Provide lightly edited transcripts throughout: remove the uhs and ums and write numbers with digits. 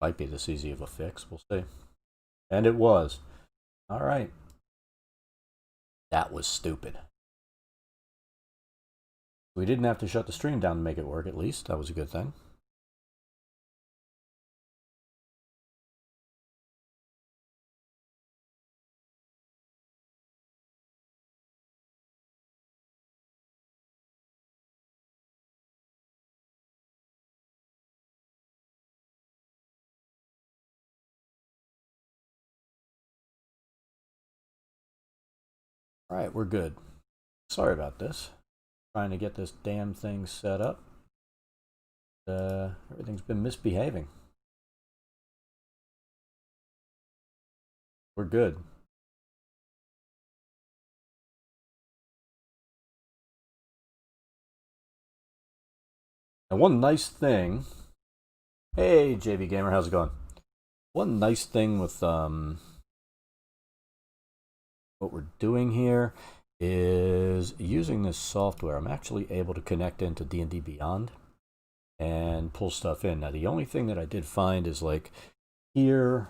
Might be this easy of a fix. We'll see. And it was. All right. That was stupid. We didn't have to shut the stream down to make it work, at least. That was a good thing. All right, we're good. Sorry about this. Trying to get this damn thing set up. Everything's been misbehaving. We're good. And one nice thing. Hey, JV Gamer, how's it going? One nice thing with what we're doing here is using this software. I'm actually able to connect into D&D Beyond and pull stuff in. Now, the only thing that I did find is like here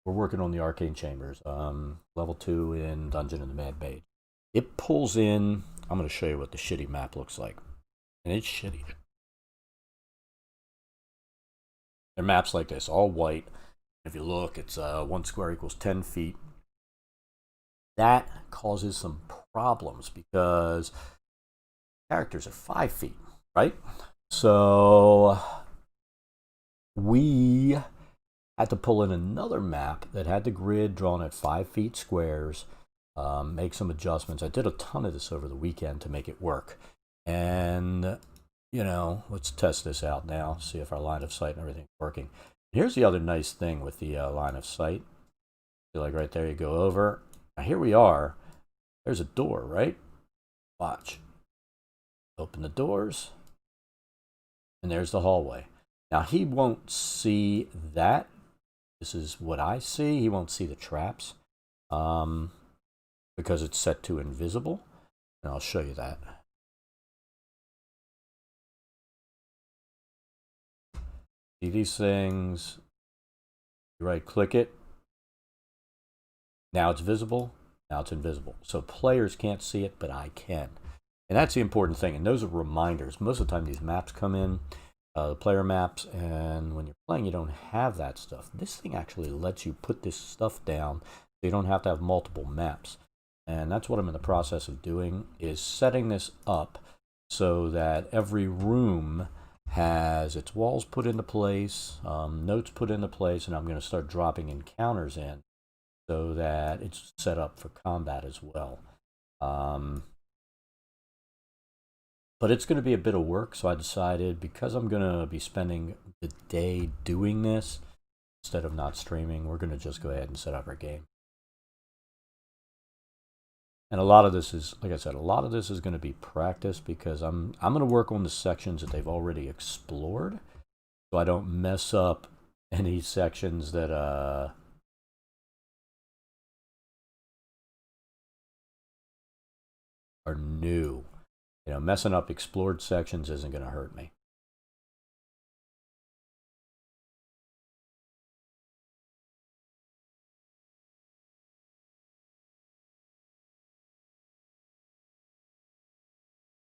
we're working on the Arcane Chambers, level 2 in Dungeon of the Mad Mage. It pulls in. I'm going to show you what the shitty map looks like, and it's shitty. They're maps like this, all white. If you look, it's 1 square equals 10 feet. That causes some problems because characters are 5 feet, right? So we had to pull in another map that had the grid drawn at 5 feet squares, make some adjustments. I did a ton of this over the weekend to make it work. And, you know, let's test this out now, see if our line of sight and everything's working. Here's the other nice thing with the line of sight. See, like right there, you go over. Now here we are. There's a door, right? Watch. Open the doors. And there's the hallway. Now he won't see that. This is what I see. He won't see the traps because it's set to invisible. And I'll show you that. See these things? You right click it. Now it's visible. Now it's invisible. So players can't see it, but I can. And that's the important thing. And those are reminders. Most of the time these maps come in, the player maps, and when you're playing you don't have that stuff. This thing actually lets you put this stuff down so you don't have to have multiple maps. And that's what I'm in the process of doing, is setting this up so that every room has its walls put into place, notes put into place, and I'm going to start dropping encounters in so that it's set up for combat as well. But it's going to be a bit of work, so I decided, because I'm going to be spending the day doing this, instead of not streaming, we're going to just go ahead and set up our game. And a lot of this is, like I said, a lot of this is going to be practice, because I'm going to work on the sections that they've already explored, so I don't mess up any sections that are new. You know, messing up explored sections isn't going to hurt me.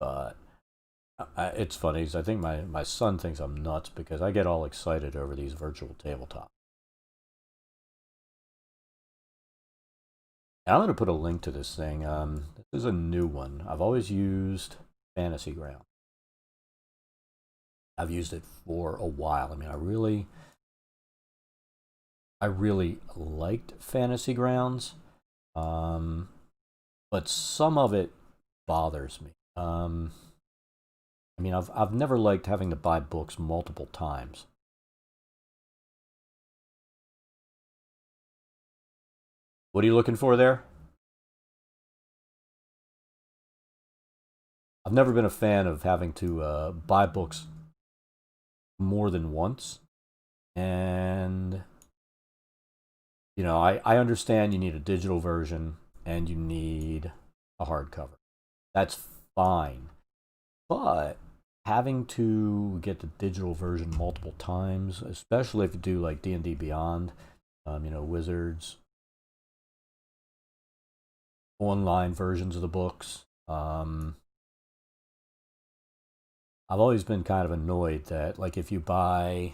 But it's funny, because I think my son thinks I'm nuts because I get all excited over these virtual tabletops. And I'm going to put a link to this thing. This is a new one. I've always used Fantasy Ground. I've used it for a while. I mean, I really liked Fantasy Grounds, but some of it bothers me. I mean, I've never liked having to buy books multiple times. What are you looking for there? I've never been a fan of having to buy books more than once. And, you know, I understand you need a digital version and you need a hardcover. That's fine. But having to get the digital version multiple times, especially if you do like D&D Beyond, Wizards, online versions of the books. I've always been kind of annoyed that, like, if you buy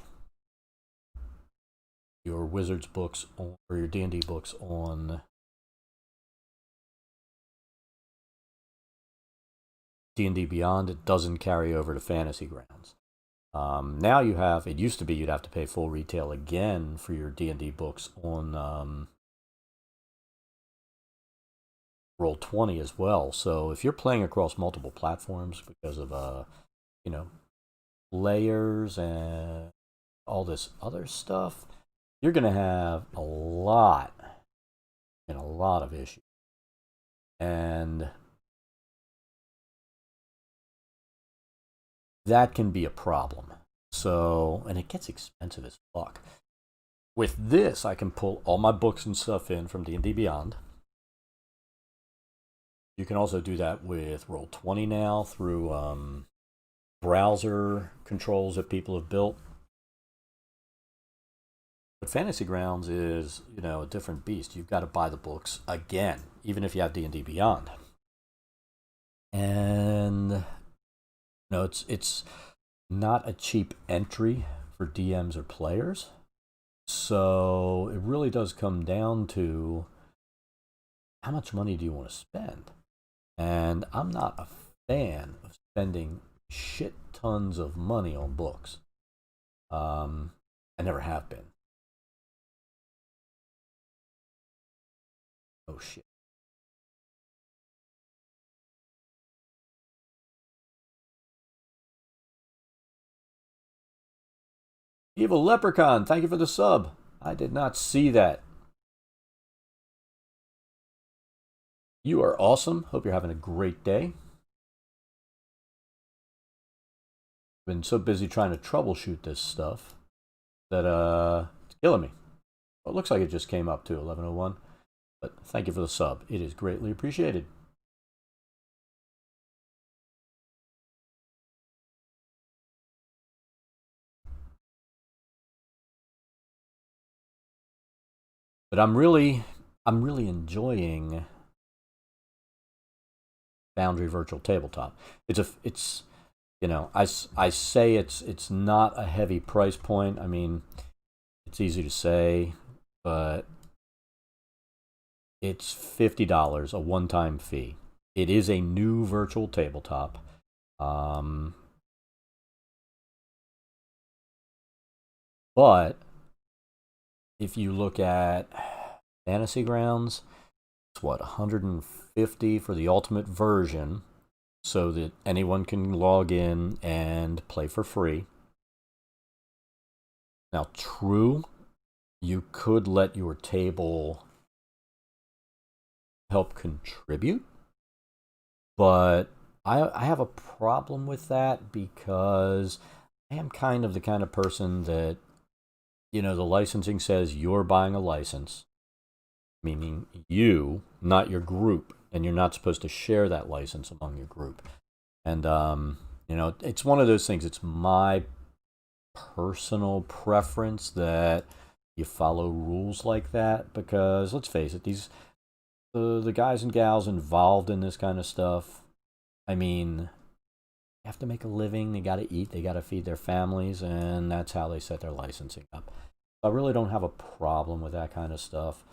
your Wizards books or your D&D books on D&D Beyond, it doesn't carry over to Fantasy Grounds. Now it used to be you'd have to pay full retail again for your D&D books on Roll20 as well. So if you're playing across multiple platforms because of layers and all this other stuff, you're going to have a lot of issues. And that can be a problem. So, and it gets expensive as fuck. With this, I can pull all my books and stuff in from D&D Beyond. You can also do that with Roll20 now through browser controls that people have built. But Fantasy Grounds is, a different beast. You've got to buy the books again, even if you have D&D Beyond. And it's not a cheap entry for DMs or players. So it really does come down to how much money do you want to spend? And I'm not a fan of spending shit tons of money on books. I never have been. Oh shit. Evil Leprechaun, thank you for the sub. I did not see that. You are awesome. Hope you're having a great day. Been so busy trying to troubleshoot this stuff that it's killing me. Well, it looks like it just came up to 11:01. But thank you for the sub. It is greatly appreciated. But I'm really enjoying Foundry Virtual Tabletop. I say it's not a heavy price point. I mean, it's easy to say, but it's $50, a one-time fee. It is a new virtual tabletop. But if you look at Fantasy Grounds, it's what, 150 for the ultimate version, so that anyone can log in and play for free. Now, true, you could let your table help contribute, but I have a problem with that because I am kind of the kind of person that, the licensing says you're buying a license, meaning you, not your group, and you're not supposed to share that license among your group. And, it's one of those things. It's my personal preference that you follow rules like that because, let's face it, the guys and gals involved in this kind of stuff, I mean, they have to make a living, they got to eat, they got to feed their families, and that's how they set their licensing up. I really don't have a problem with that kind of stuff.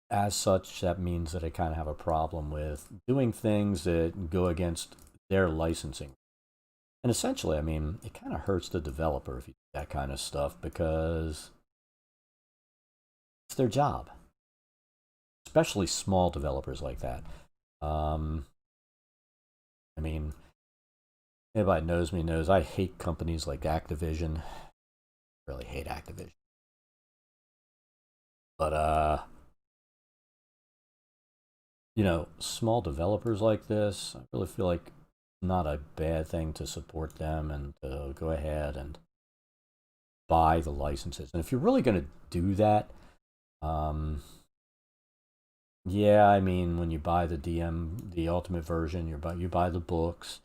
As such, that means that I kind of have a problem with doing things that go against their licensing. And essentially, I mean, it kind of hurts the developer if you do that kind of stuff because it's their job. Especially small developers like that. I mean, anybody knows me knows I hate companies like Activision. I really hate Activision. But, small developers like this, I really feel like it's not a bad thing to support them and to go ahead and buy the licenses. And if you're really going to do that, yeah, I mean, when you buy the ultimate version, you buy the books.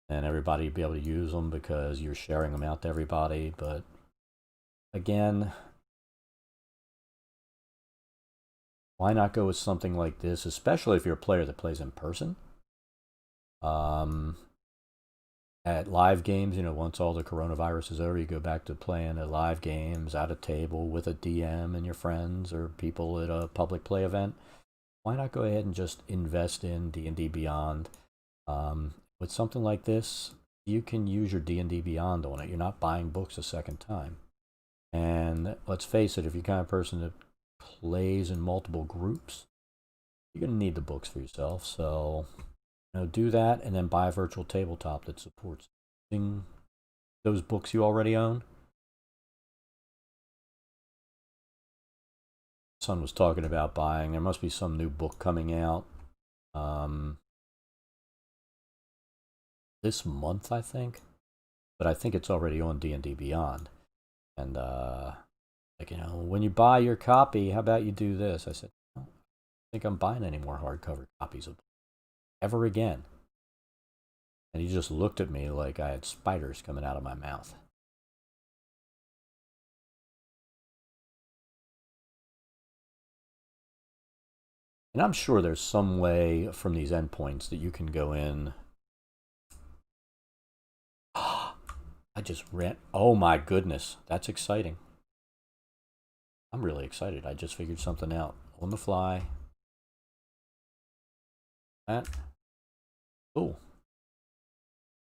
and everybody be able to use them because you're sharing them out to everybody. But again, why not go with something like this, especially if you're a player that plays in person? At live games, once all the coronavirus is over, you go back to playing at live games at a table with a DM and your friends or people at a public play event. Why not go ahead and just invest in D&D Beyond? With something like this, you can use your D&D Beyond on it. You're not buying books a second time. And let's face it, if you're the kind of person that plays in multiple groups, you're going to need the books for yourself. So, do that and then buy a virtual tabletop that supports those books you already own. Son was talking about buying. There must be some new book coming out this month, I think. But I think it's already on D&D Beyond. And when you buy your copy, how about you do this? I said, I don't think I'm buying any more hardcover copies of ever again. And he just looked at me like I had spiders coming out of my mouth. And I'm sure there's some way from these endpoints that you can go in. I just ran. Oh my goodness, that's exciting. I'm really excited. I just figured something out on the fly. That. Oh.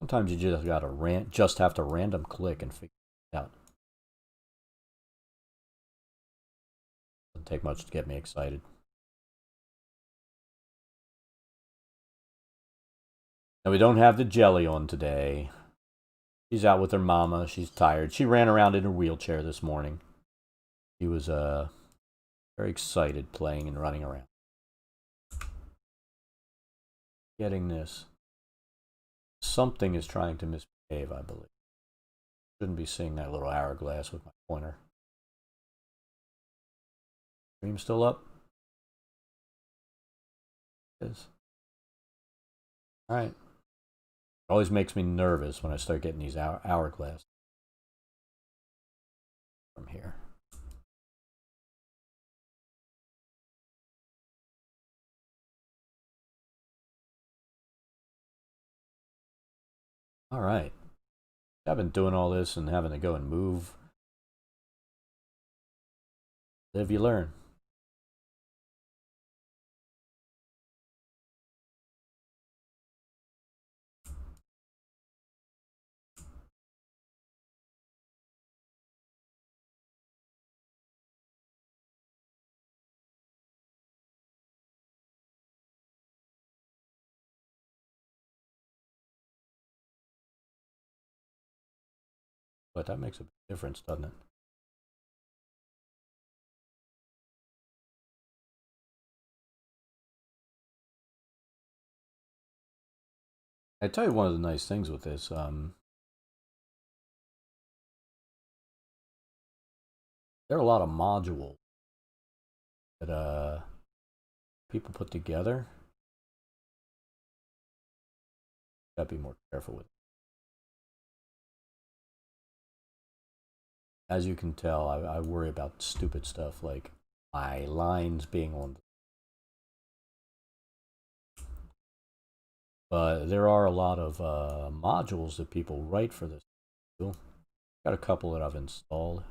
Sometimes you just gotta just have to random click and figure it out. Doesn't take much to get me excited. Now we don't have the jelly on today. She's out with her mama. She's tired. She ran around in her wheelchair this morning. She was very excited playing and running around. Getting this. Something is trying to misbehave, I believe. Shouldn't be seeing that little hourglass with my pointer. Stream still up? It is. Alright. It always makes me nervous when I start getting these hourglass from here. Alright. I've been doing all this and having to go and move. Live, you learn. But that makes a big difference, doesn't it? I tell you one of the nice things with this, there are a lot of modules that people put together. Gotta be more careful with it. As you can tell, I worry about stupid stuff like my lines being on. But there are a lot of modules that people write for this. Got a couple that I've installed.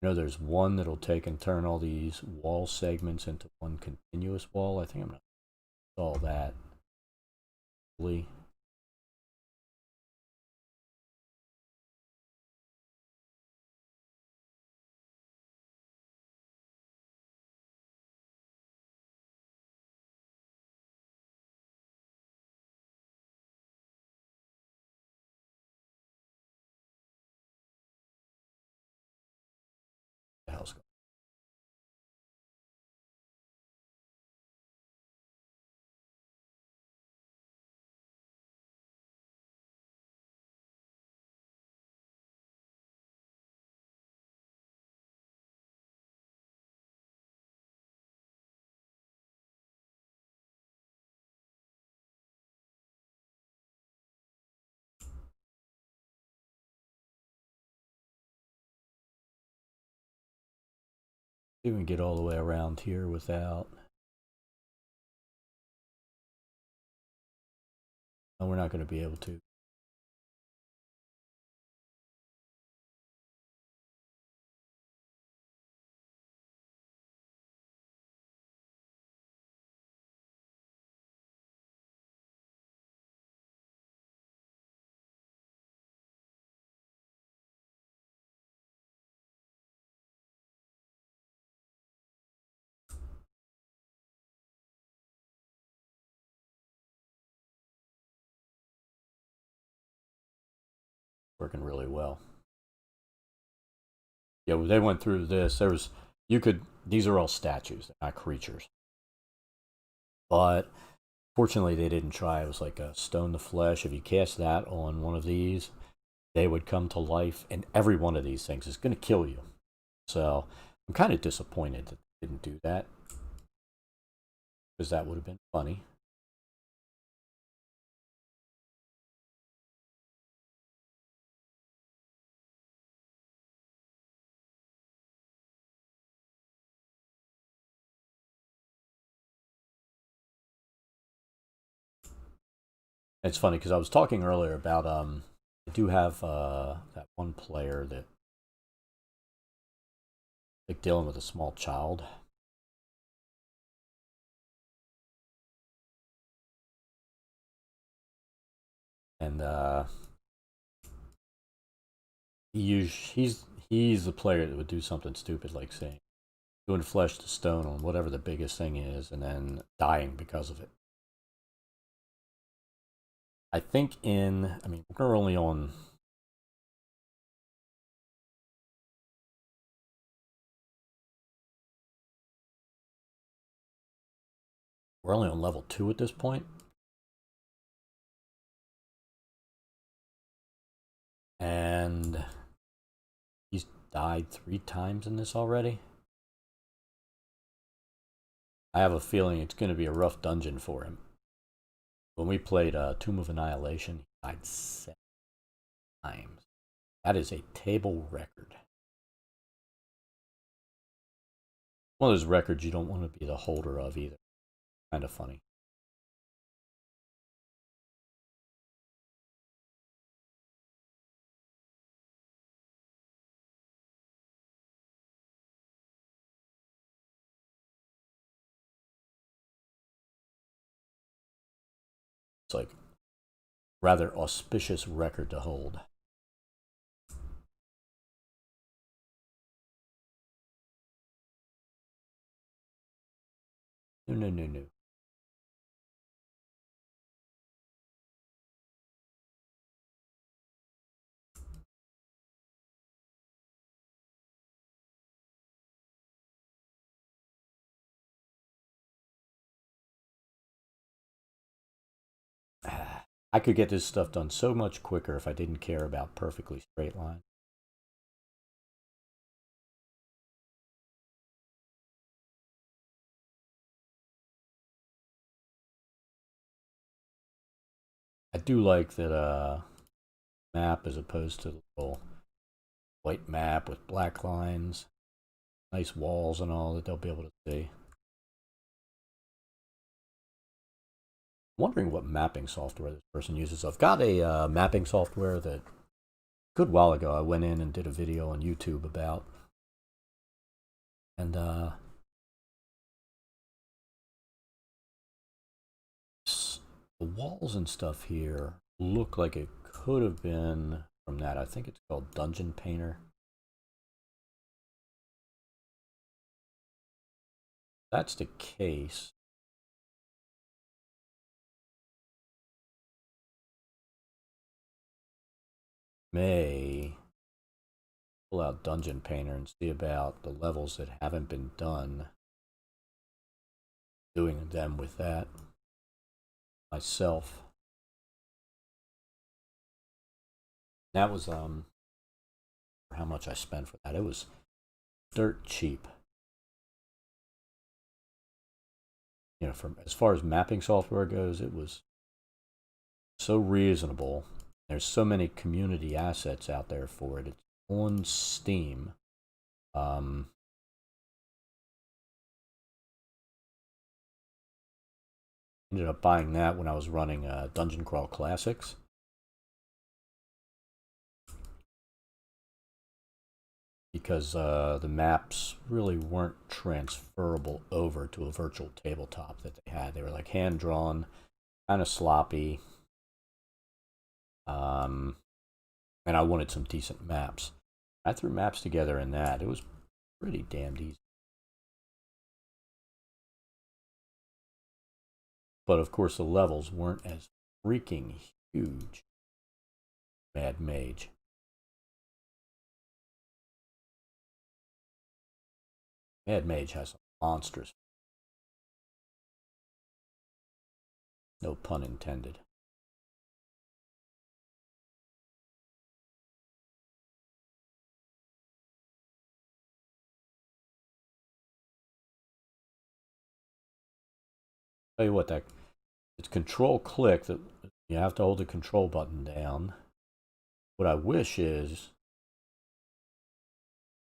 There's one that'll take and turn all these wall segments into one continuous wall. I think I'm going to install that. The hell's going See if we can get all the way around here without. No, we're not going to be able to. Working really well. Yeah, they went through this. These are all statues, not creatures. But fortunately, they didn't try. It was like a stone to flesh. If you cast that on one of these, they would come to life, and every one of these things is going to kill you. So I'm kind of disappointed that they didn't do that, because that would have been funny. It's funny because I was talking earlier about I do have that one player that like dealing with a small child. And he's the player that would do something stupid like saying doing flesh to stone on whatever the biggest thing is and then dying because of it. I think I mean, we're only on level 2 at this point. And he's died 3 times in this already. I have a feeling it's going to be a rough dungeon for him. When we played Tomb of Annihilation, he died 7 times. That is a table record. One of those records you don't want to be the holder of either. Kind of funny. It's like rather auspicious record to hold. No. I could get this stuff done so much quicker if I didn't care about perfectly straight lines. I do like that map as opposed to the little white map with black lines, nice walls and all that they'll be able to see. I'm wondering what mapping software this person uses. I've got a mapping software that a good while ago I went in and did a video on YouTube about. And the walls and stuff here look like it could have been from that. I think it's called Dungeon Painter. That's the case. May pull out Dungeon Painter and see about the levels that haven't been done. Doing them with that myself. That was how much I spent for that. It was dirt cheap. You know, from as far as mapping software goes, it was so reasonable. There's so many community assets out there for it. It's on Steam. Ended up buying that when I was running Dungeon Crawl Classics. Because the maps really weren't transferable over to a virtual tabletop that they had. They were like hand-drawn, kind of sloppy. And I wanted some decent maps. I threw maps together in that. It was pretty damned easy. But of course the levels weren't as freaking huge. Mad Mage. Mad Mage has some monsters. No pun intended. Tell you what, that it's control click that you have to hold the control button down. What I wish is,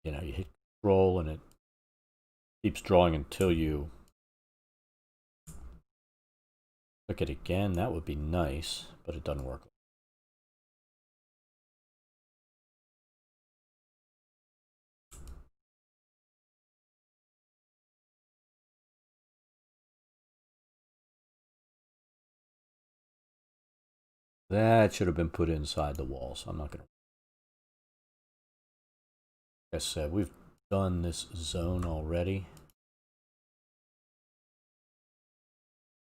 you hit control and it keeps drawing until you click it again. That would be nice, but it doesn't work. That should have been put inside the wall, so I'm not going to. Like I said, we've done this zone already.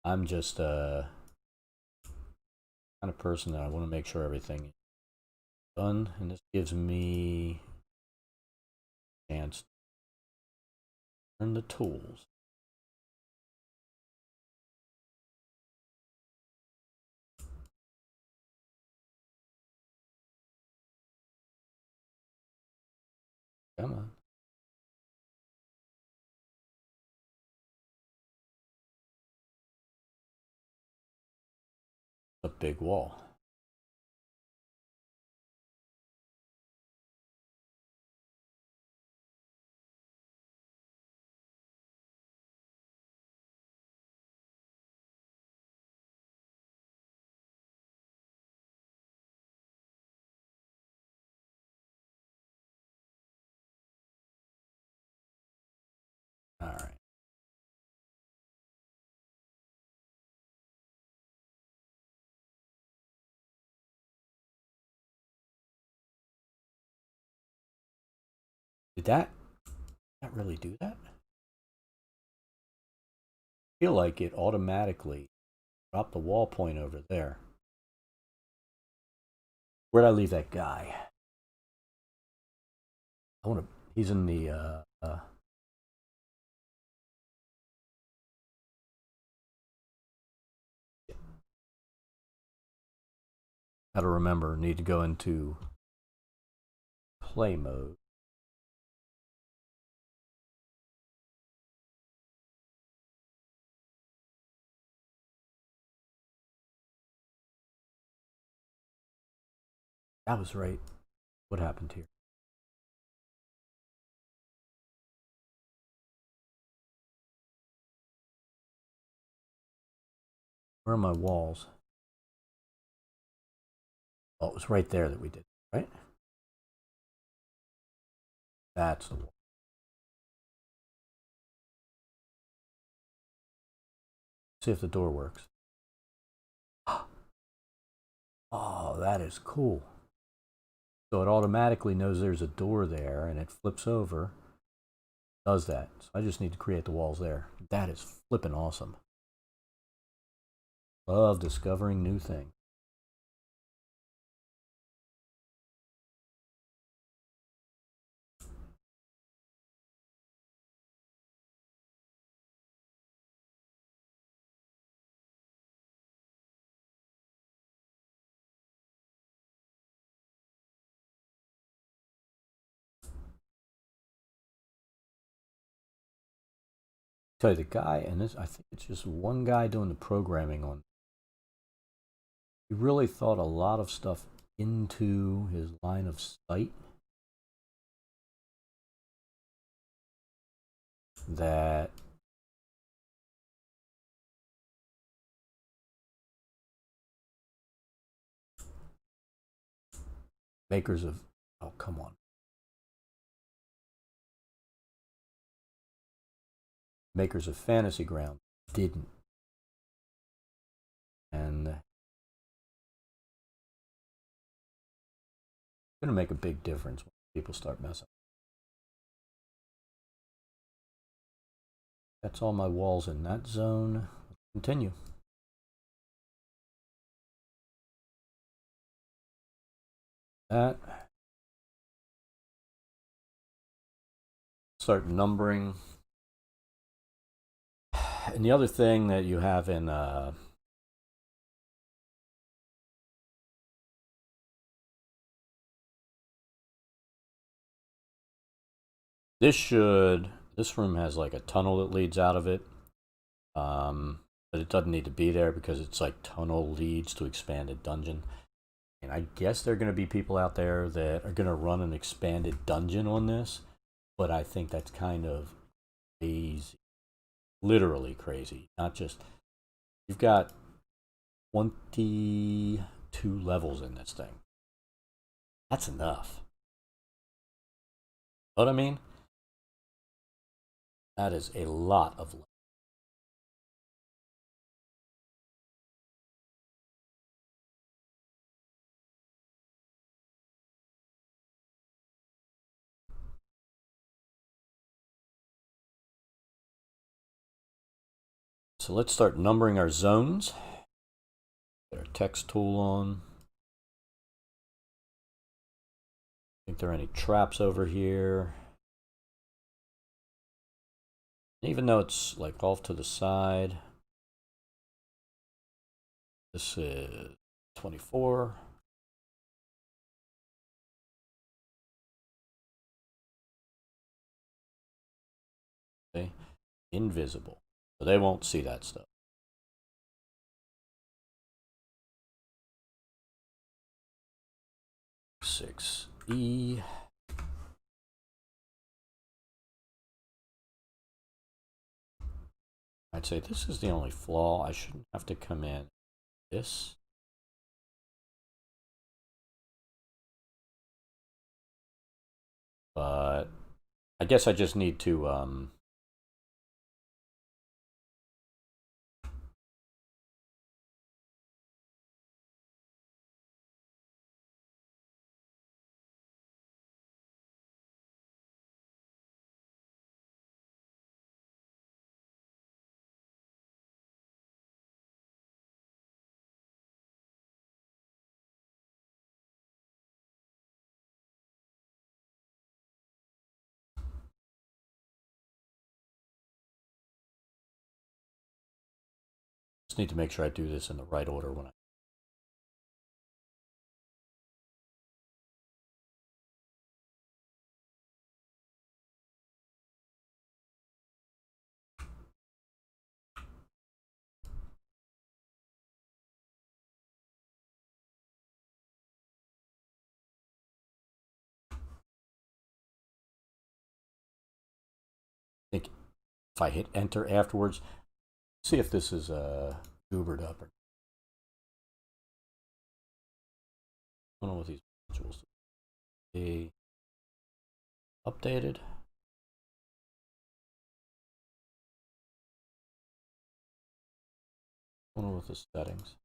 I'm just a kind of person that I want to make sure everything is done, and this gives me a chance to turn the tools. Come on. A big wall. All right. Did that really do that? I feel like it automatically dropped the wall point over there. Where'd I leave that guy? I want to. He's in the. Gotta remember, need to go into play mode. That was right. What happened here? Where are my walls? Oh, it was right there that we did, right? That's the wall. See if the door works. Oh, that is cool. So it automatically knows there's a door there and it flips over. Does that. So I just need to create the walls there. That is flipping awesome. Love discovering new things. Tell you the guy, and this I think it's just one guy doing the programming on. He really thought a lot of stuff into his line of sight that Makers of, oh, come on. Makers of Fantasy Ground didn't. And it's going to make a big difference when people start messing. That's all my walls in that zone. Continue. That. Start numbering. And the other thing that you have in this room has like a tunnel that leads out of it. But it doesn't need to be there because it's like tunnel leads to expanded dungeon. And I guess there are going to be people out there that are going to run an expanded dungeon on this, but I think that's kind of crazy. Literally crazy. Not just, you've got 22 levels in this thing. That's enough. Know what I mean? That is a lot of levels. So let's start numbering our zones. Get our text tool on. Think there are any traps over here. Even though it's like off to the side, this is 24. Okay. Invisible. So they won't see that stuff. 6E. I'd say this is the only flaw. I shouldn't have to come in this. But I guess I just need to need to make sure I do this in the right order when I think if I hit enter afterwards, see if this is goobered up or I don't know what these modules do. They updated. I don't know what the settings.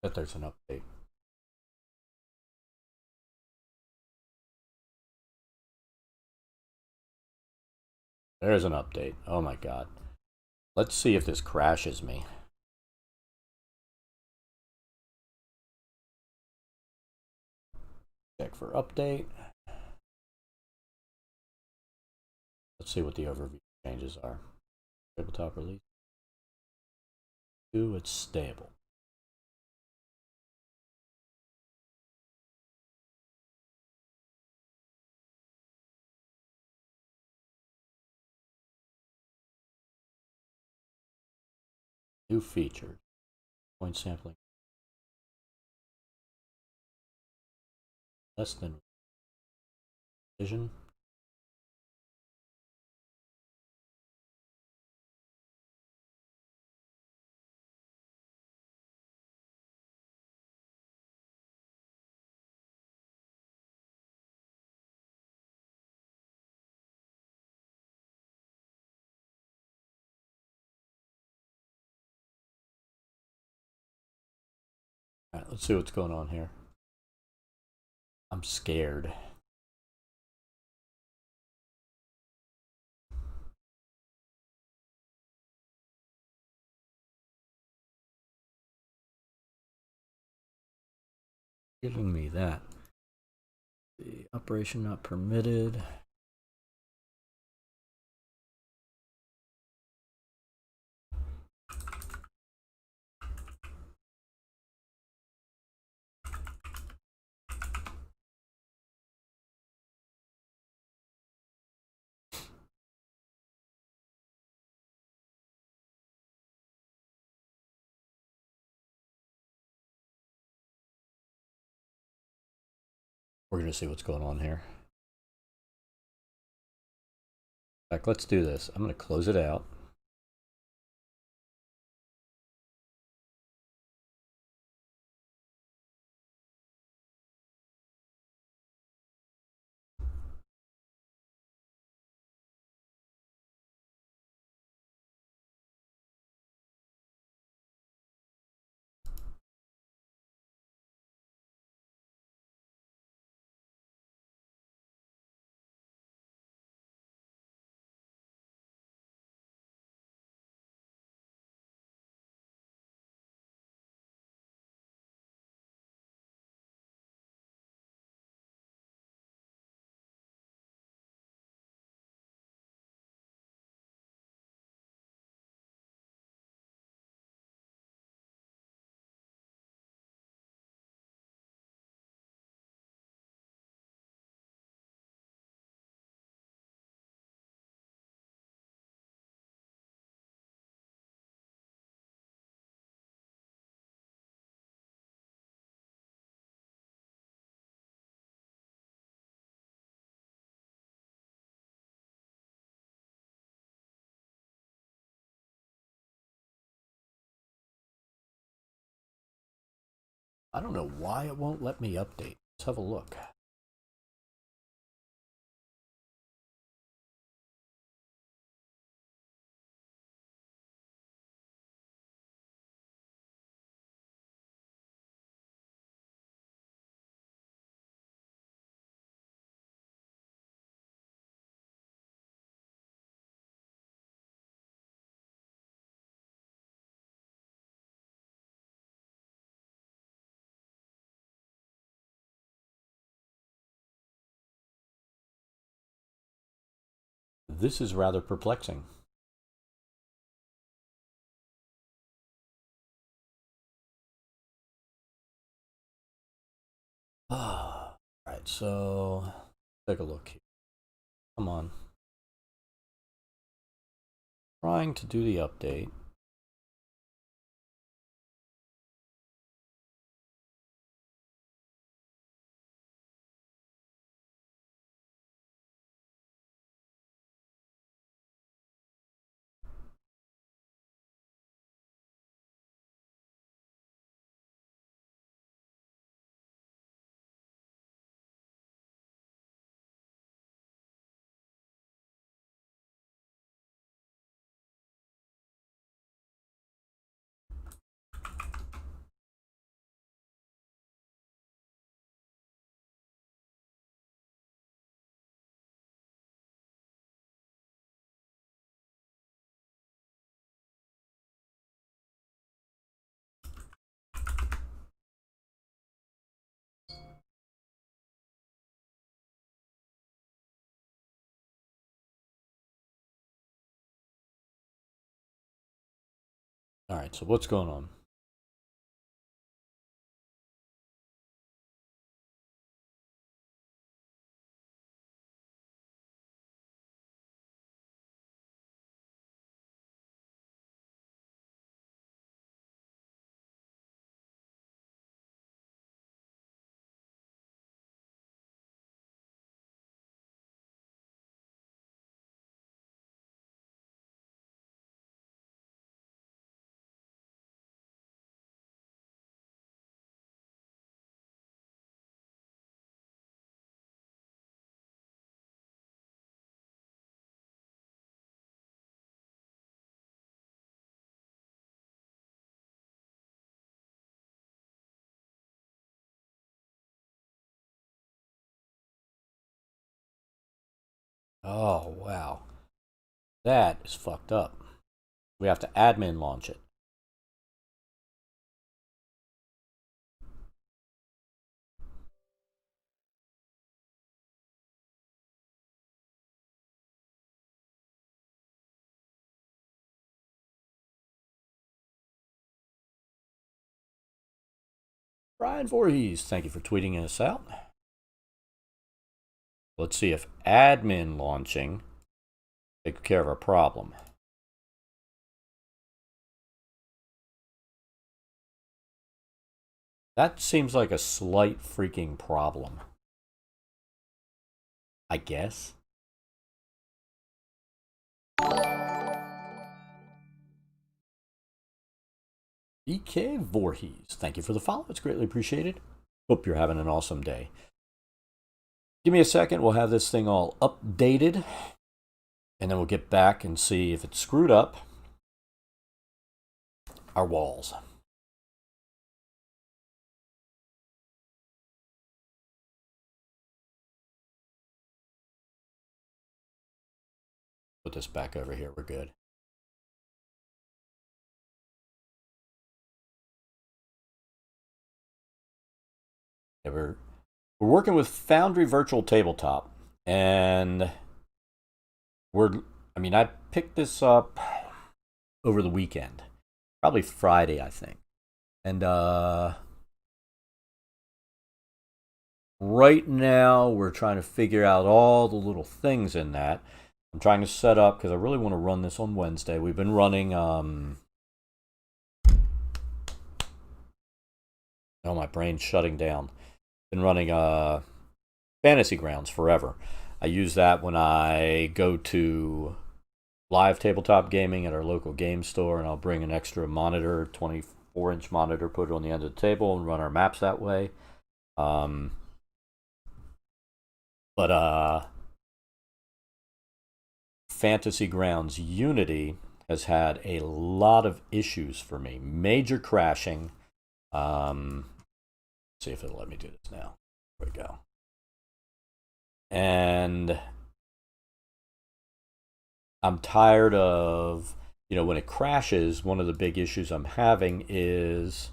Bet there's an update. There's an update. Oh my god. Let's see if this crashes me. Check for update. Let's see what the overview changes are. Tabletop release. It's stable. New features. Point sampling. less than vision. All right, let's see what's going on here. I'm scared. Giving me that. The operation not permitted. We're going to see what's going on here. In fact, let's do this. I'm going to close it out. I don't know why it won't let me update. Let's have a look. This is rather perplexing. All right, so take a look here. Come on. Trying to do the update. All right, so what's going on? Oh, wow. That is fucked up. We have to admin launch it. Brian Voorhees, thank you for tweeting us out. Let's see if admin launching takes care of our problem. That seems like a slight freaking problem. I guess. BK Voorhees, thank you for the follow. It's greatly appreciated. Hope you're having an awesome day. Give me a second. We'll have this thing all updated. And then we'll get back and see if it's screwed up our walls. Put this back over here. We're good. Yeah, we're working with Foundry Virtual Tabletop, and I picked this up over the weekend, probably Friday, I think, and right now we're trying to figure out all the little things in that. I'm trying to set up because I really want to run this on Wednesday. We've been running oh, my brain's shutting down. Been running Fantasy Grounds forever. I use that when I go to live tabletop gaming at our local game store, and I'll bring an extra monitor, 24-inch monitor, put it on the end of the table, and run our maps that way. But Fantasy Grounds Unity has had a lot of issues for me. Major crashing. See if it'll let me do this now. There we go. And I'm tired of, when it crashes, one of the big issues I'm having is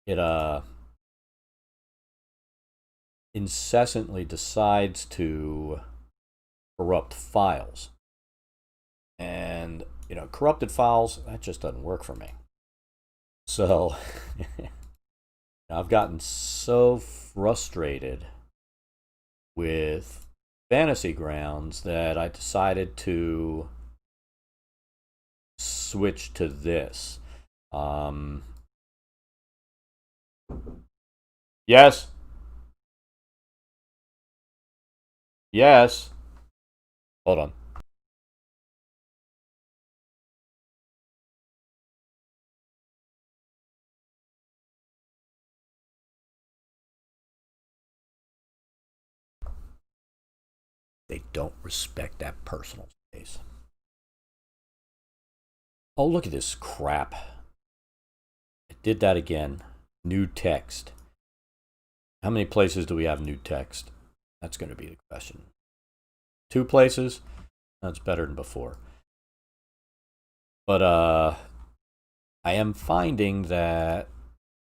it incessantly decides to corrupt files. And, corrupted files, that just doesn't work for me. So I've gotten so frustrated with Fantasy Grounds that I decided to switch to this. Yes. Yes. Hold on. They don't respect that personal space. Oh, look at this crap. I did that again. New text. How many places do we have new text? That's going to be the question. 2 places? That's better than before. But I am finding that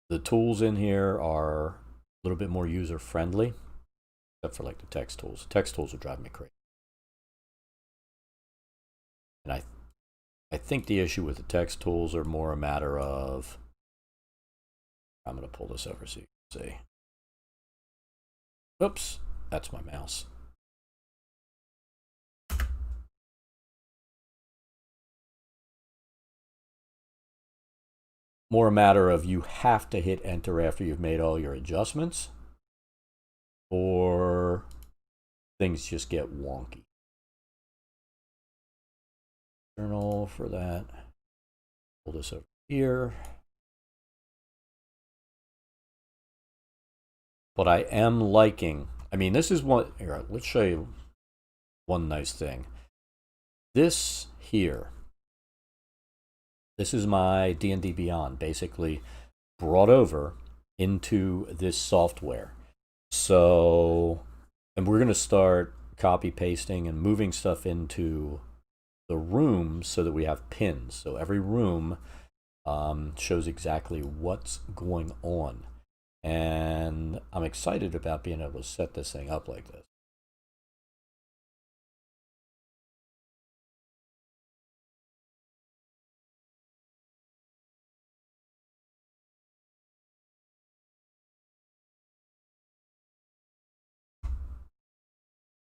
the tools in here are a little bit more user-friendly. Except for like the text tools. Text tools are driving me crazy. And I think the issue with the text tools are more a matter of, I'm going to pull this over so you can see. Oops, that's my mouse. More a matter of you have to hit enter after you've made all your adjustments, or things just get wonky. Journal for that. Pull this over here. But I am liking, this is one, here, let's show you one nice thing. This here, this is my D&D Beyond, basically brought over into this software. So, and we're going to start copy pasting and moving stuff into the rooms so that we have pins. So every room shows exactly what's going on. And I'm excited about being able to set this thing up like this.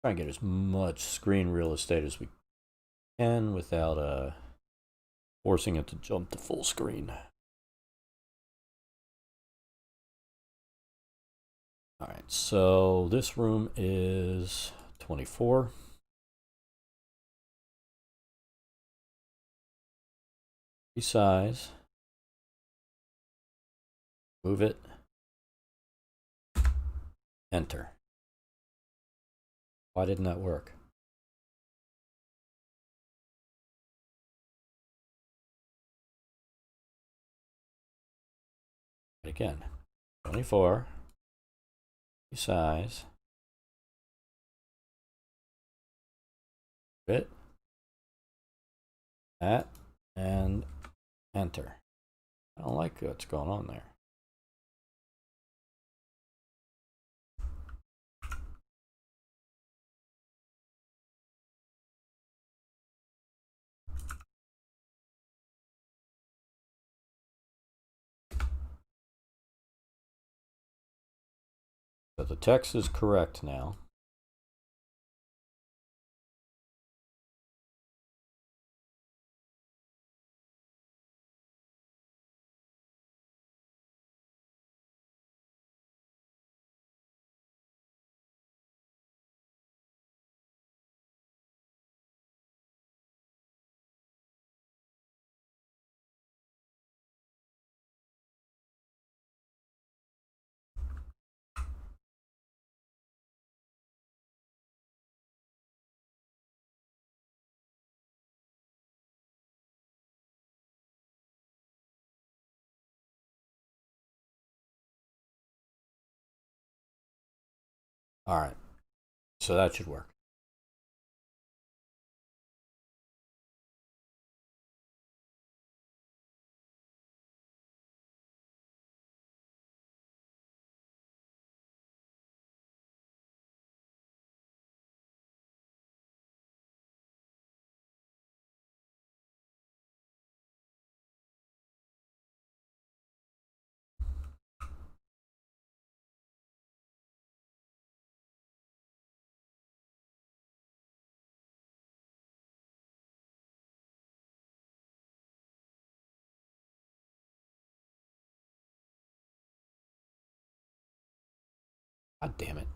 Try and get as much screen real estate as we can without forcing it to jump to full screen. All right, so this room is 24. Resize. Move it. Enter. Why didn't that work? Again, 24. Resize. Fit. That. And enter. I don't like what's going on there. So the text is correct now. All right, so that should work. God damn it.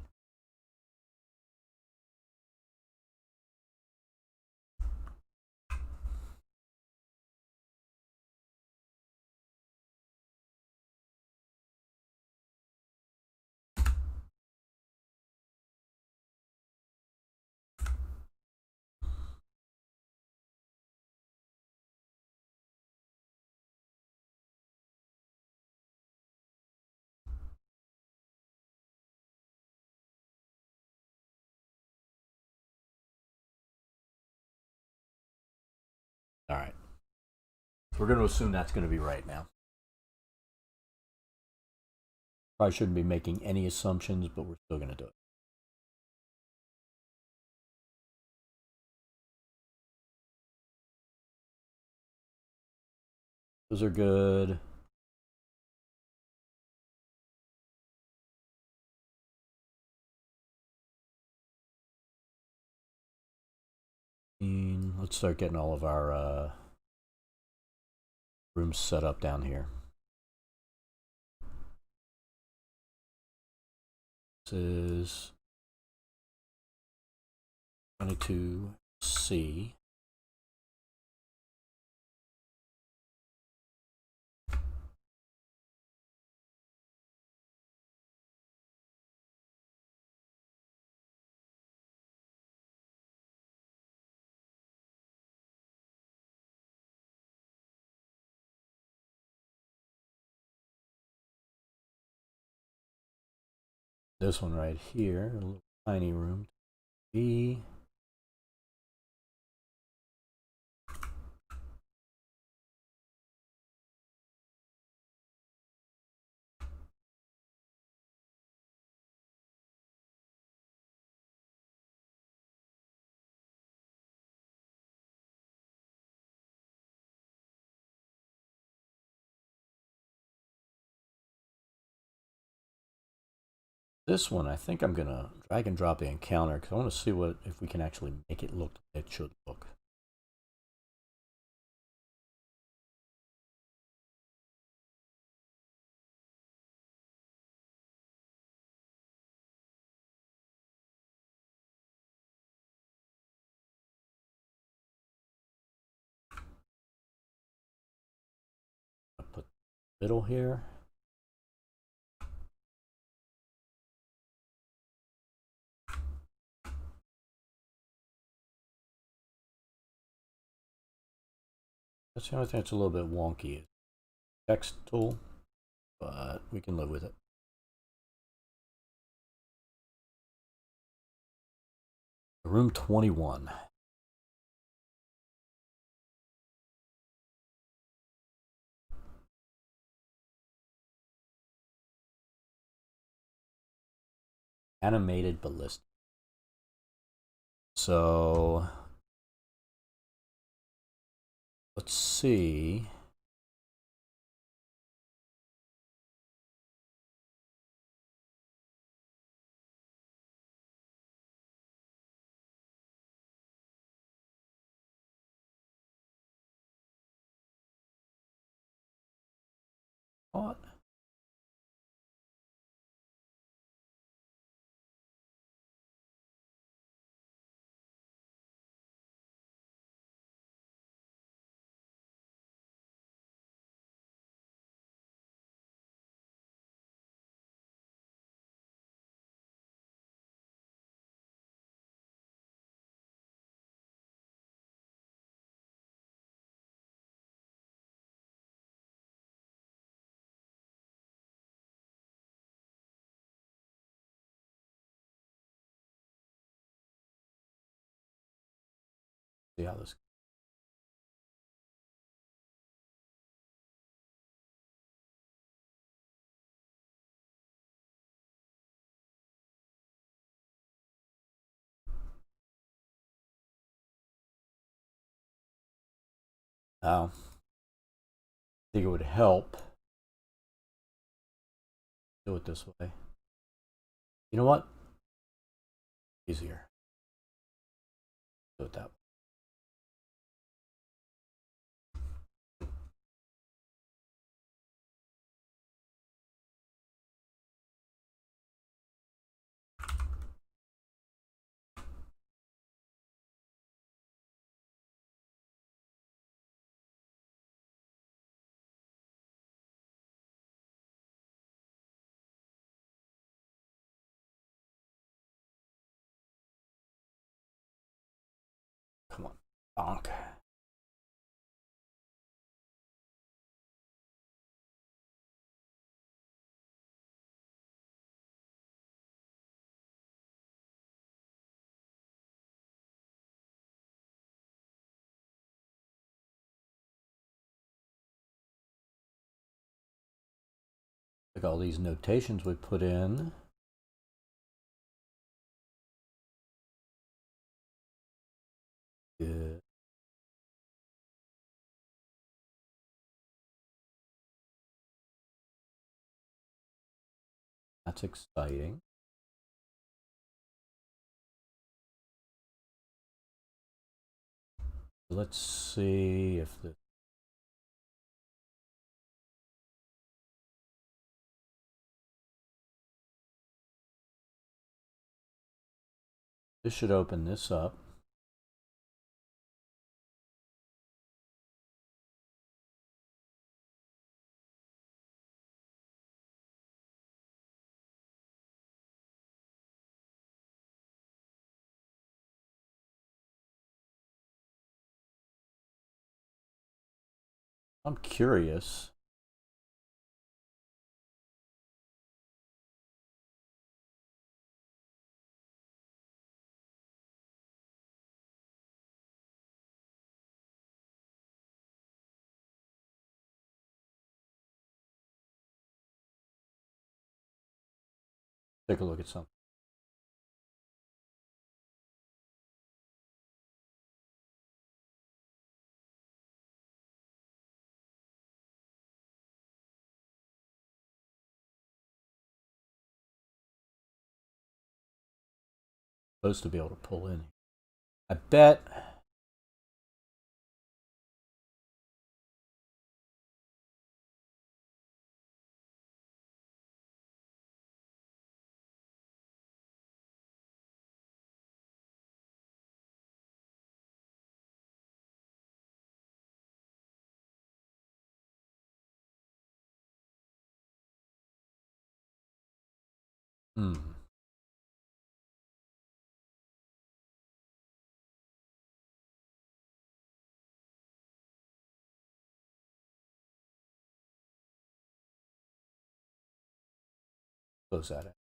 All right. So we're going to assume that's going to be right now. Probably shouldn't be making any assumptions, but we're still going to do it. Those are good. Let's start getting all of our rooms set up down here. This is 22C. This one right here, a little tiny room, B. This one, I think I'm gonna drag and drop the encounter because I want to see if we can actually make it look like it should look. I'll put the middle here. That's the only thing that's a little bit wonky. Text tool, but we can live with it. Room 21. Animated ballista. So let's see. What? See how this. Now, I think it would help do it this way. You know what? Easier. Do it that way. Come on. Bonk. Like all these notations we put in. Good. That's exciting. Let's see if this should open this up. I'm curious. Take a look at something. Supposed to be able to pull in. I bet. Hmm. Close that.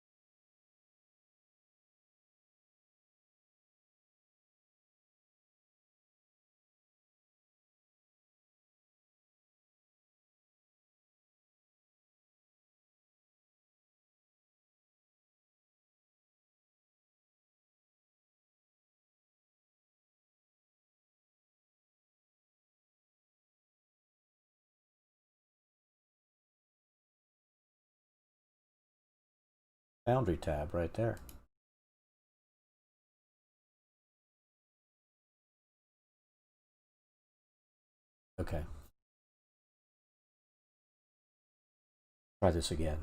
Foundry tab right there. Okay. Try this again.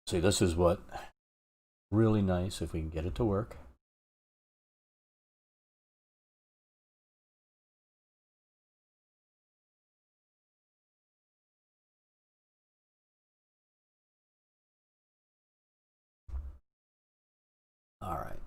See, this is what really nice if we can get it to work. All right.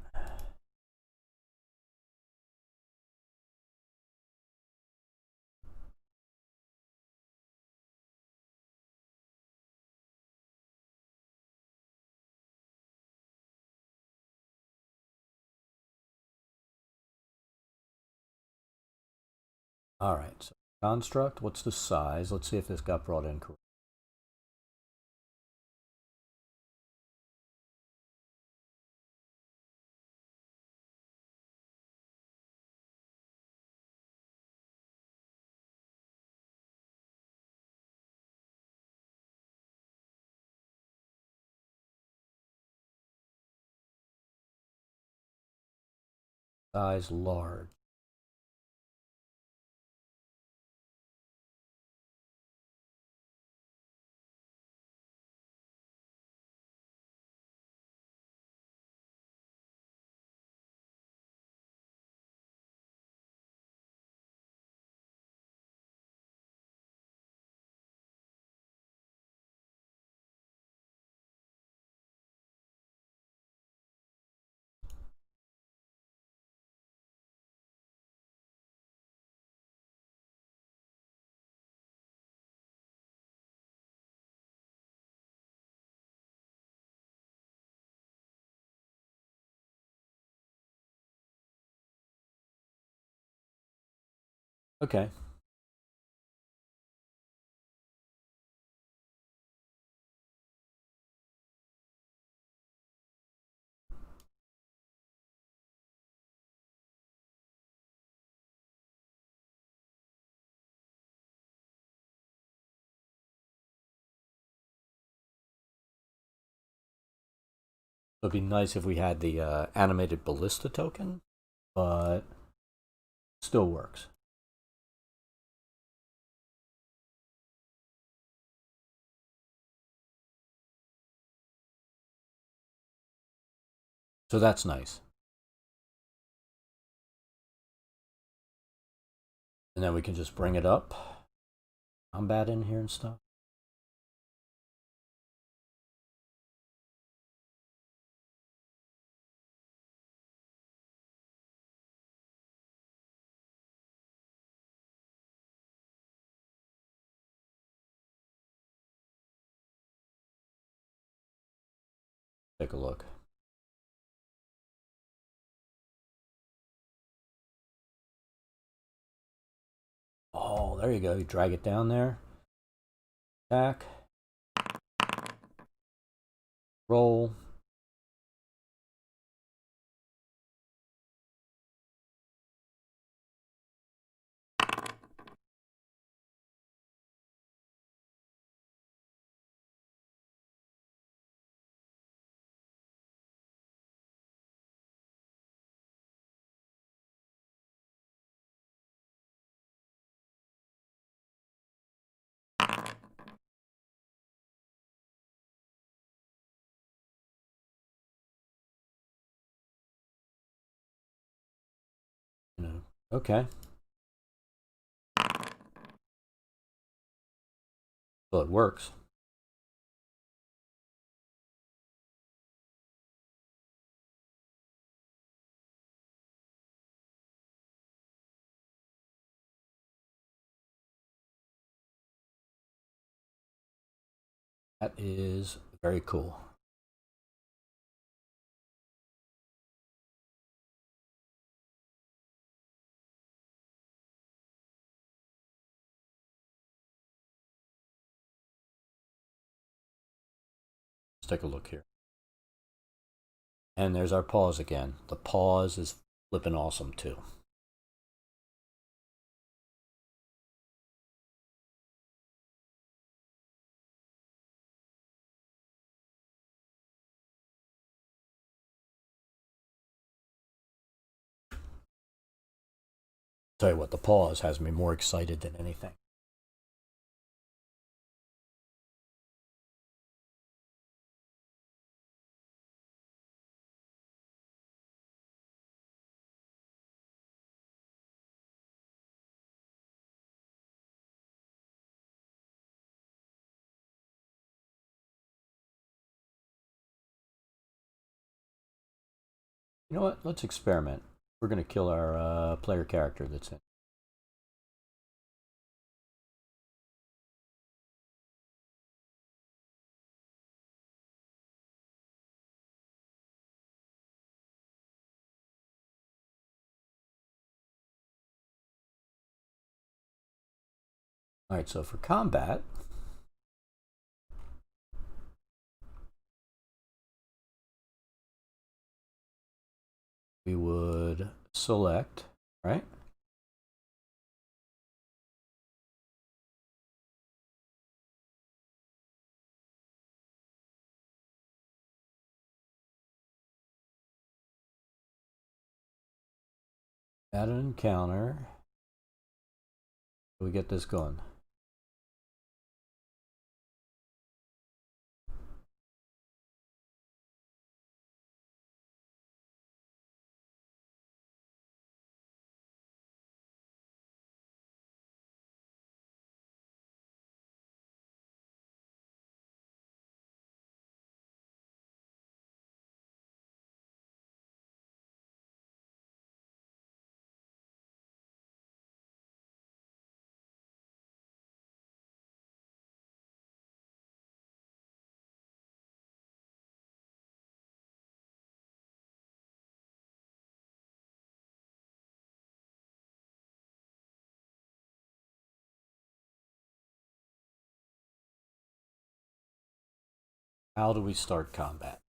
All right. So construct. What's the size? Let's see if this got brought in correct. Size large. Okay. It'd be nice if we had the animated ballista token, but still works. So that's nice. And then we can just bring it up. Combat in here and stuff. Take a look. there you go. You drag it down there. Attack. Roll. Okay. So it works. That is very cool. Let's take a look here. And there's our pause again. The pause is flipping awesome too. Tell you what, the pause has me more excited than anything. You know what? Let's experiment. We're going to kill our player character that's in. All right, so for combat, we would select, right? Add an encounter. We get this going. How do we start combat?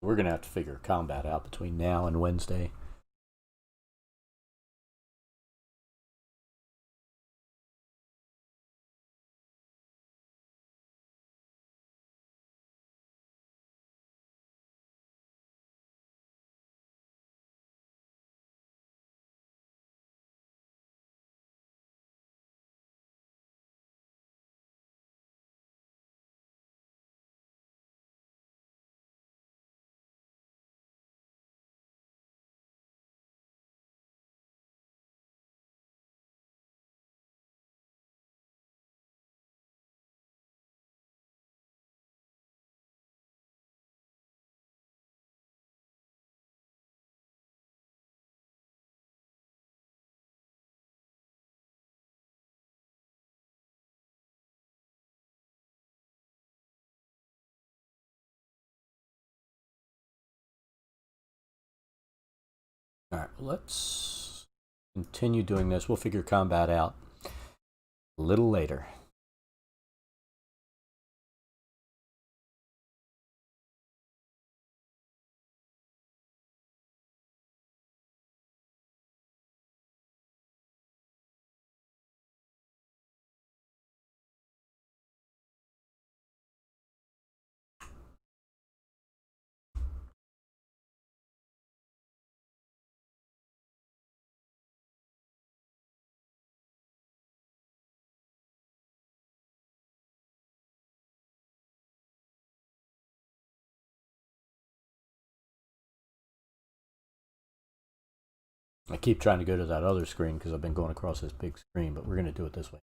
We're going to have to figure combat out between now and Wednesday. All right, let's continue doing this. We'll figure combat out a little later. I keep trying to go to that other screen because I've been going across this big screen, but we're going to do it this way.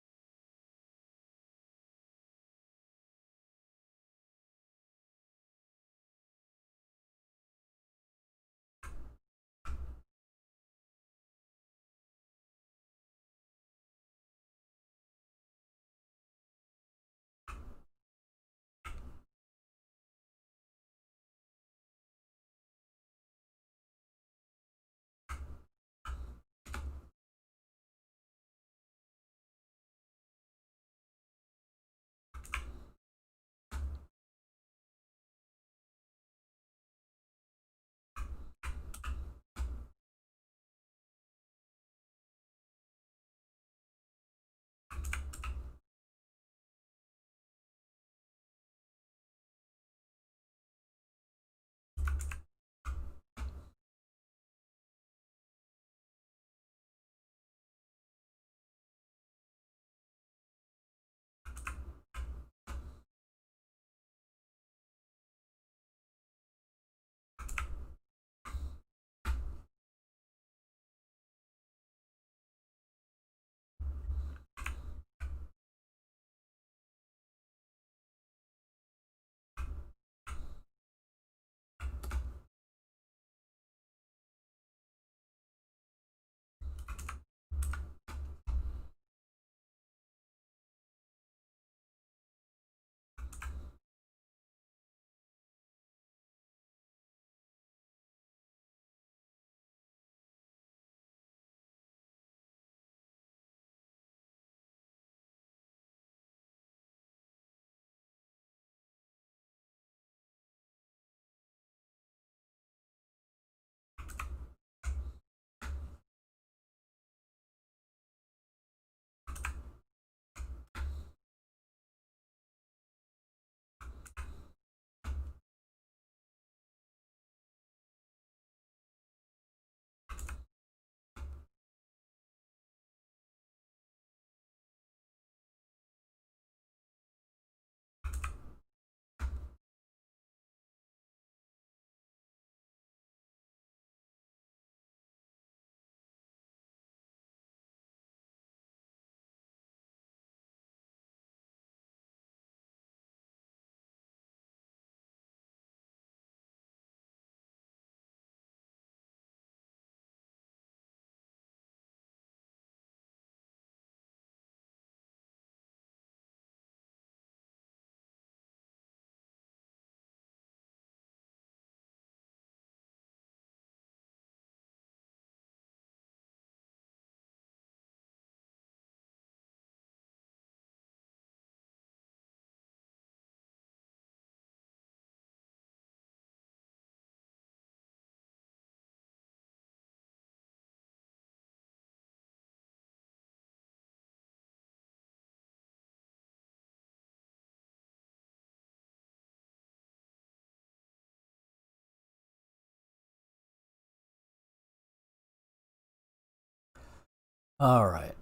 All right.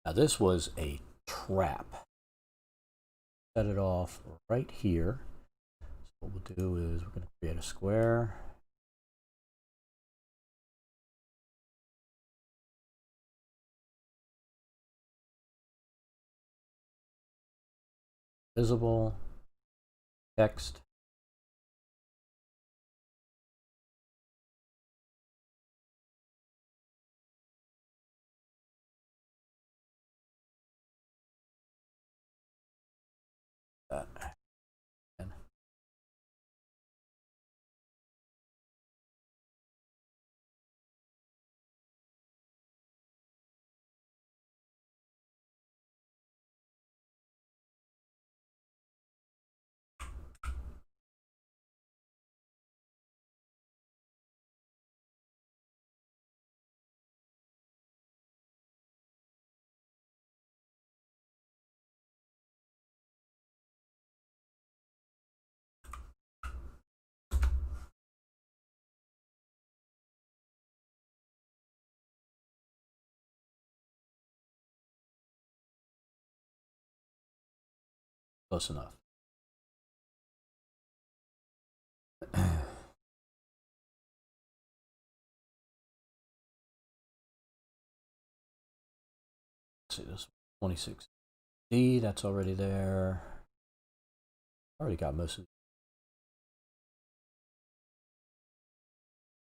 Now this was a trap. Set it off right here. So what we'll do is we're going to create a square. Visible. Text. That. Close enough. Let's see this 26D, that's already there. Already got most of the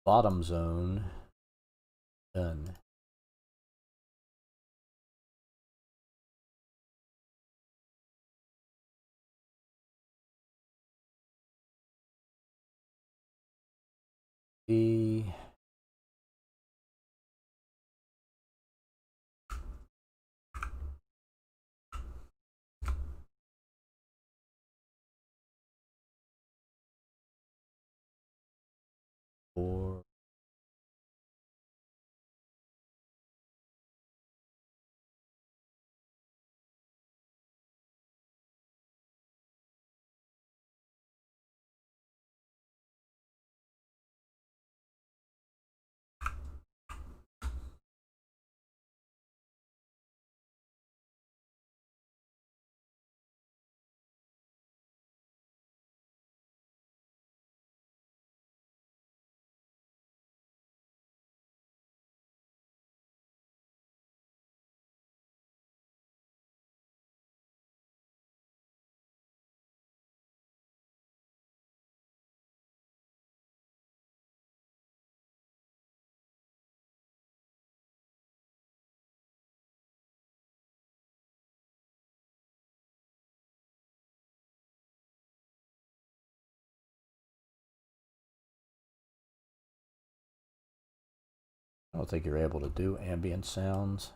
bottom zone done. B. Four. I don't think you're able to do ambient sounds.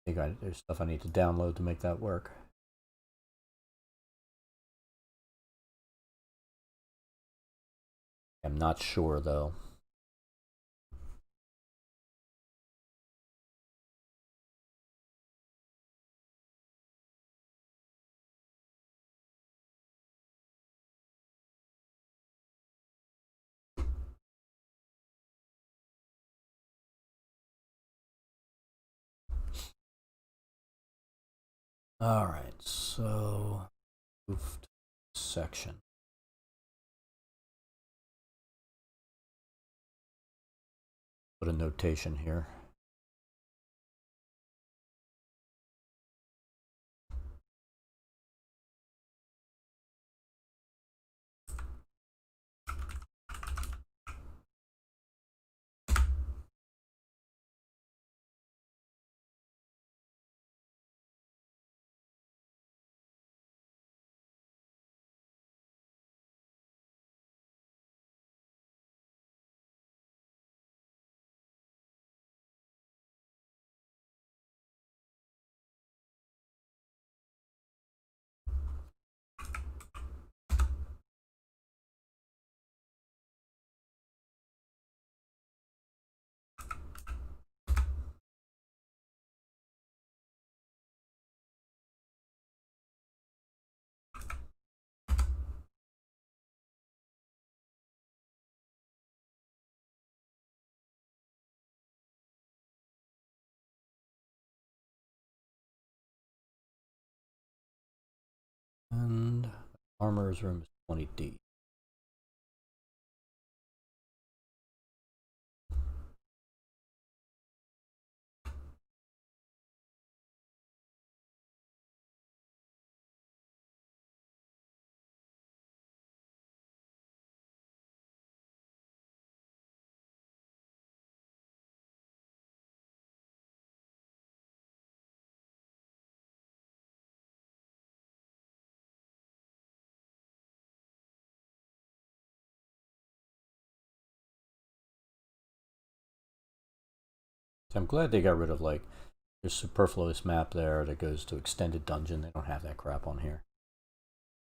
I think there's stuff I need to download to make that work. I'm not sure though. All right, so Moved section. Put a notation here. And armor's room is 20D. So I'm glad they got rid of like your superfluous map there that goes to extended dungeon. They don't have that crap on here.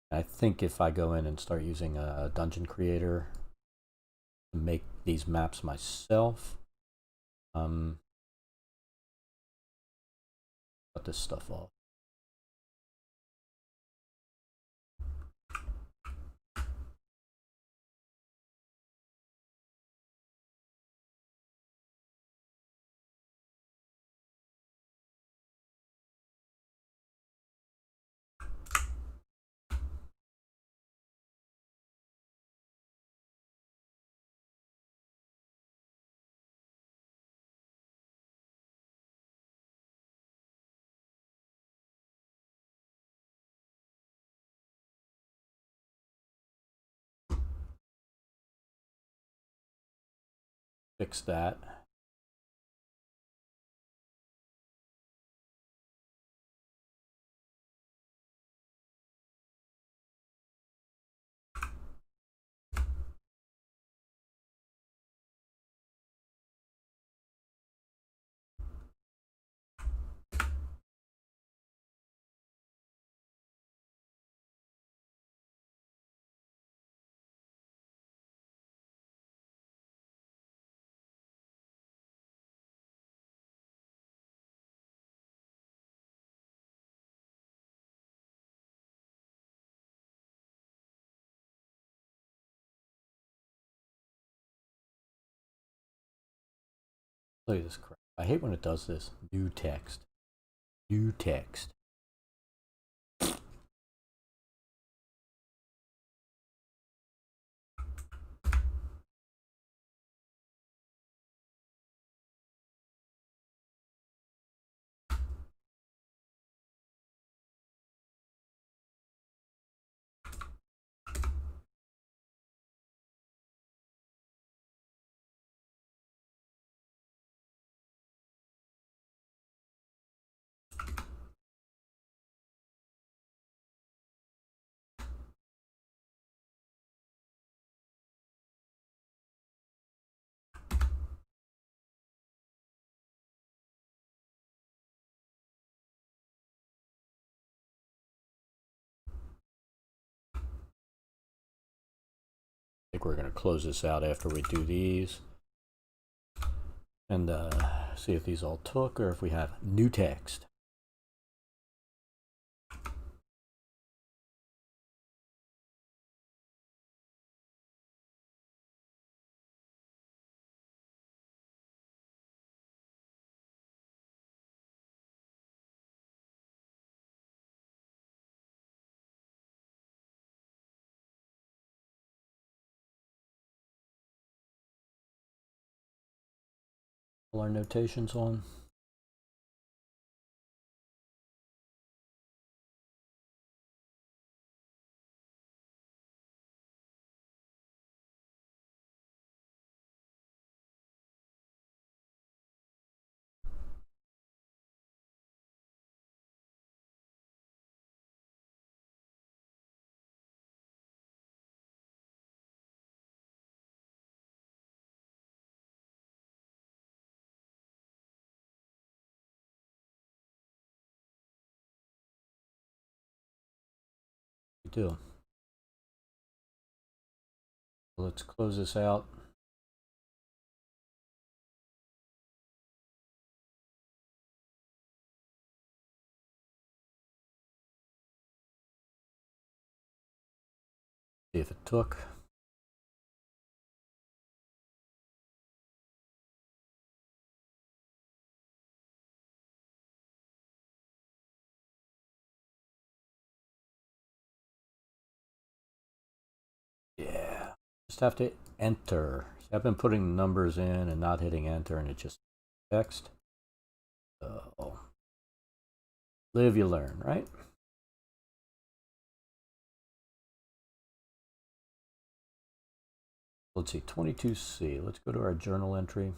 I think if I go in and start using a dungeon creator to make these maps myself, cut this stuff off. Fix that. Look at this crap. I hate when it does this. New text. New text. I think we're going to close this out after we do these. And see if these all took or if we have new text. All our notations on. We do. Let's close this out. See if it took. Yeah. Just have to enter. See, I've been putting numbers in and not hitting enter, and it just text. So, live, you learn, right? Let's see, 22C. Let's go to our journal entry.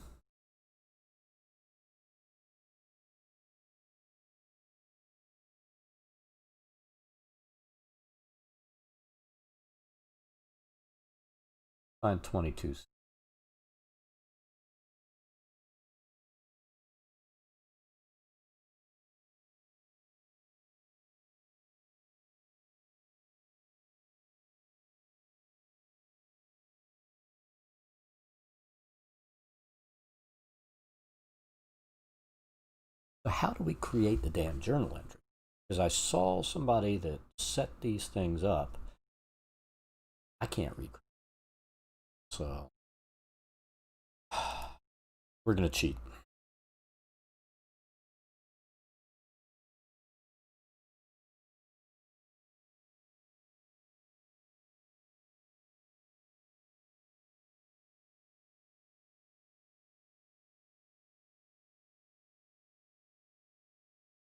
Find 22C. So how do we create the damn journal entry? Because I saw somebody that set these things up. I can't recreate. So we're going to cheat.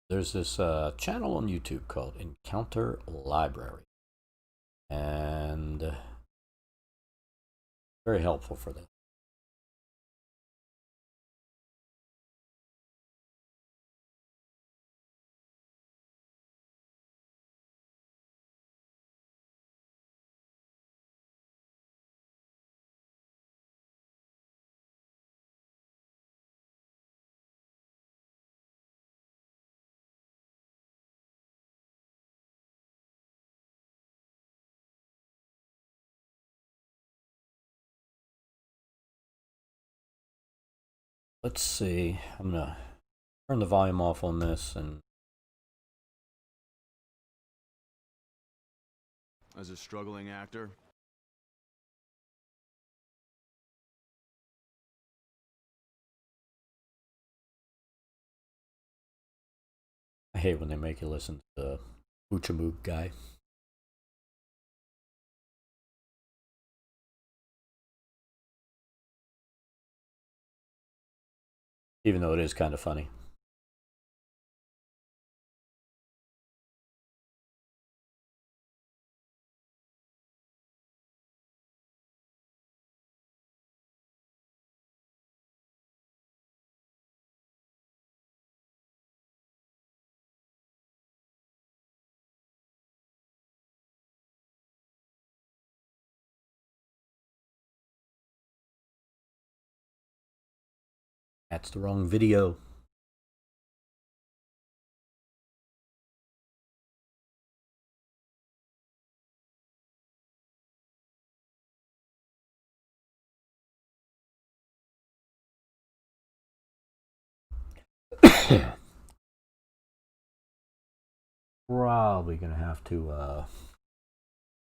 There's this channel on YouTube called Encounter Library, and very helpful for this. Let's see. I'm going to turn the volume off on this. And as a struggling actor, I hate when they make you listen to the Uchamoog guy. Even though it is kind of funny. That's the wrong video. Probably going to have to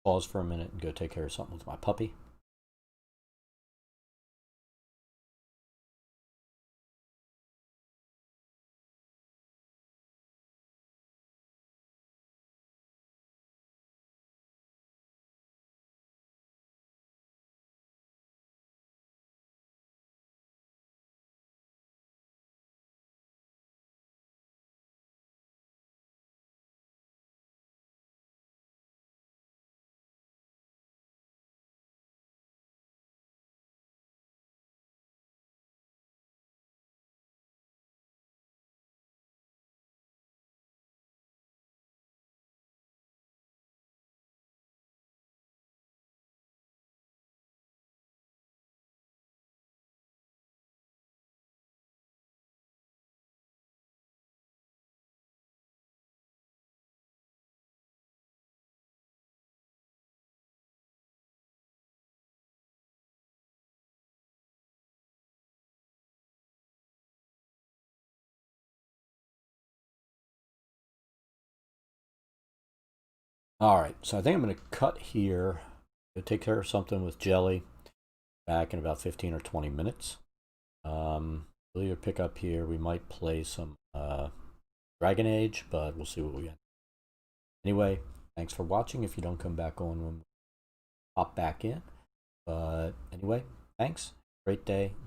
pause for a minute and go take care of something with my puppy. All right, so I think I'm going to cut here. Go take care of something with Jelly. Back in about 15 or 20 minutes. We'll either pick up here. We might play some Dragon Age, but we'll see what we get. Anyway, thanks for watching. If you don't come back on when we pop back in. But anyway, thanks. Great day. We'll